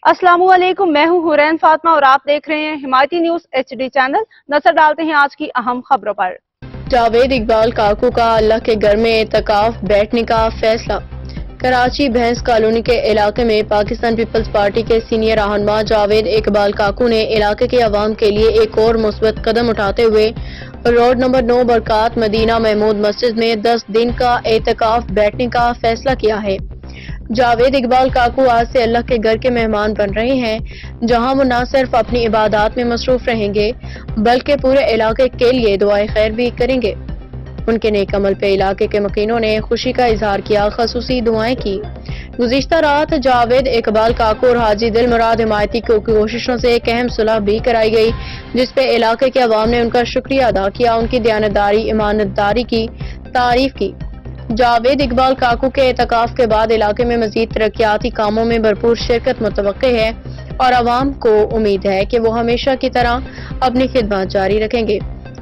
अस्सलामुअलैकुम, मैं हूं हुरैन फातिमा और आप देख रहे हैं हिमायती न्यूज HD चैनल। नजर डालते हैं आज की अहम खबरों पर। जावेद इकबाल काकू का अल्लाह के घर में एतकाफ बैठने का फैसला। कराची भैंस कॉलोनी के इलाके में पाकिस्तान पीपल्स पार्टी के सीनियर रहनुमा जावेद इकबाल काकू ने इलाके के अवाम के लिए एक और मुस्बत कदम उठाते हुए रोड नंबर 9 बरकात मदीना महमूद मस्जिद में 10 दिन का एतकाफ बैठने का फैसला किया है। जावेद इकबाल काकू आज से अल्लाह के घर के मेहमान बन रहे हैं, जहां वो न सिर्फ अपनी इबादत में मसरूफ रहेंगे बल्कि पूरे इलाके के लिए दुआए खैर भी करेंगे। उनके नेक अमल पे इलाके के मकीनों ने खुशी का इजहार किया, खसूसी दुआएं की। गुज़िश्ता रात जावेद इकबाल काकू और हाजी दिल मुराद हिमायती की कोशिशों से एक अहम सुलह भी कराई गई, जिसपे इलाके के अवाम ने उनका शुक्रिया अदा किया, उनकी दयानतदारी ईमानदारी की तारीफ की। जावेद इकबाल काकू के एतकाफ के बाद इलाके में मजीद तरक्याती कामों में भरपूर शिरकत मुतवक्के है और अवाम को उम्मीद है कि वो हमेशा की तरह अपनी खिदमत जारी रखेंगे।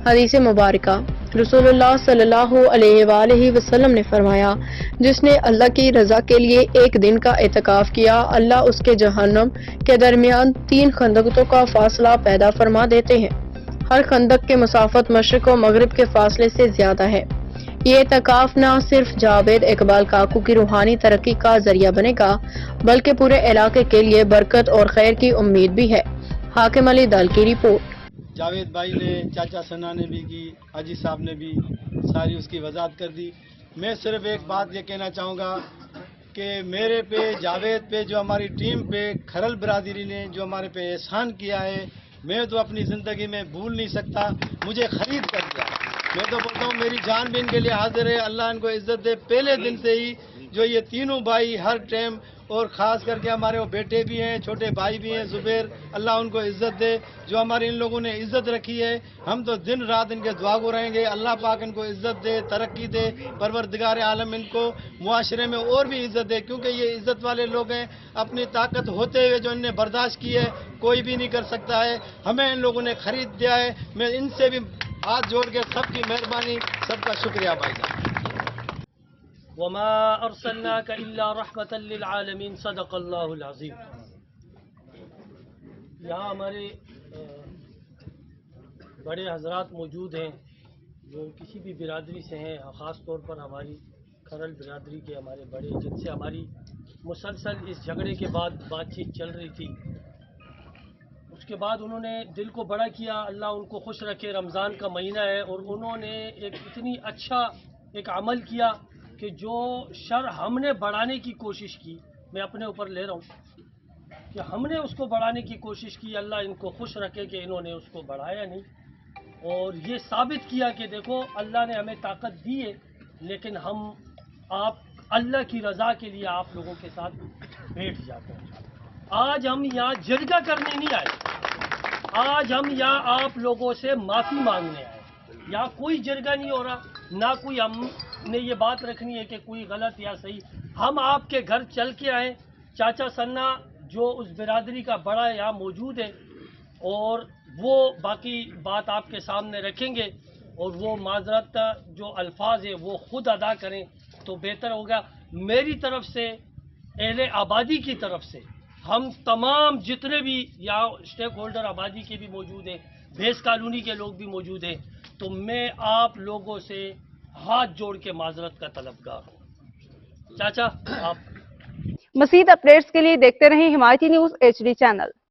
हदीस मुबारका रसूलुल्लाह सल्लल्लाहु अलैहि वसल्लम ने फरमाया, जिसने अल्लाह की रजा के लिए एक दिन का एतकाफ किया, अल्लाह उसके जहन्नम के दरमियान 3 खंदकों का फासला पैदा फरमा देते हैं। हर खंदक के मुसाफत मशरिक और मगरिब के फासले से ज्यादा है। ये एतकाफ न सिर्फ जावेद इकबाल काकू की रूहानी तरक्की का जरिया बनेगा बल्कि पूरे इलाके के लिए बरकत और खैर की उम्मीद भी है। हाकिम अली दल की रिपोर्ट। जावेद भाई ने, चाचा सना ने भी की, हाजी साहब ने भी सारी उसकी वजाहत कर दी। मैं सिर्फ एक बात ये कहना चाहूँगा कि मेरे पे, जावेद पे, जो हमारी टीम पे खरल बरादरी ने जो हमारे पे एहसान किया है, मैं तो अपनी ज़िंदगी में भूल नहीं सकता। मुझे खरीद कर दिया। मैं तो बोलता हूँ मेरी जान भी इनके लिए हाजिर है। अल्लाह इनको इज्जत दे। पहले दिन से ही जो ये तीनों भाई हर टाइम, और ख़ास करके हमारे वो बेटे भी हैं, छोटे भाई भी हैं जुबैर, अल्लाह उनको इज्जत दे। जो हमारी इन लोगों ने इज्जत रखी है, हम तो दिन रात इनके दुआगो रहेंगे। अल्लाह पाक इनको इज्जत दे, तरक्की दे, परवरदिगार आलम इनको मुआशरे में और भी इज्जत दे, क्योंकि ये इज्जत वाले लोग हैं। अपनी ताकत होते हुए जो इनने बर्दाश्त की है कोई भी नहीं कर सकता है। हमें इन लोगों ने खरीद दिया है। मैं इनसे भी हाथ जोड़ के सबकी मेहरबानी, सबका शुक्रिया भाईजान। वमा अरसलनाका इल्ला रहमतल लिल आलमीन, सदक़ल्लाहुल अज़ीम। यहाँ हमारे बड़े हजरात मौजूद हैं जो किसी भी बिरादरी से हैं, ख़ास तौर पर हमारी खरल बिरादरी के हमारे बड़े, जिनसे हमारी मुसलसल इस झगड़े के बाद बातचीत चल रही थी। उसके बाद उन्होंने दिल को बड़ा किया, अल्लाह उनको खुश रखे। रमज़ान का महीना है और उन्होंने एक इतनी अच्छा एक अमल किया कि जो शर हमने बढ़ाने की कोशिश की, मैं अपने ऊपर ले रहा हूँ कि हमने उसको बढ़ाने की कोशिश की, अल्लाह इनको खुश रखे कि इन्होंने उसको बढ़ाया नहीं। और ये साबित किया कि देखो अल्लाह ने हमें ताकत दी है, लेकिन हम आप अल्लाह की रज़ा के लिए आप लोगों के साथ बैठ जाते हैं। आज हम यहाँ जरगा करने नहीं आए, आज हम यहाँ आप लोगों से माफ़ी मांगने आए। यहाँ कोई जरगा नहीं हो रहा, ना कोई हमने ये बात रखनी है कि कोई गलत या सही। हम आपके घर चल के आए। चाचा सन्ना जो उस बिरादरी का बड़ा यहाँ मौजूद है और वो बाकी बात आपके सामने रखेंगे और वो माजरत जो अल्फाज है वो खुद अदा करें तो बेहतर होगा। मेरी तरफ से, अहले आबादी की तरफ से, हम तमाम जितने भी यहाँ स्टेक होल्डर आबादी के भी मौजूद हैं, भैंस कॉलोनी के लोग भी मौजूद हैं, तो मैं आप लोगों से हाथ जोड़ के माजरत का तलबगार हूँ। चाचा आप मज़ीद अपडेट्स के लिए देखते रहें हिमायती न्यूज HD चैनल।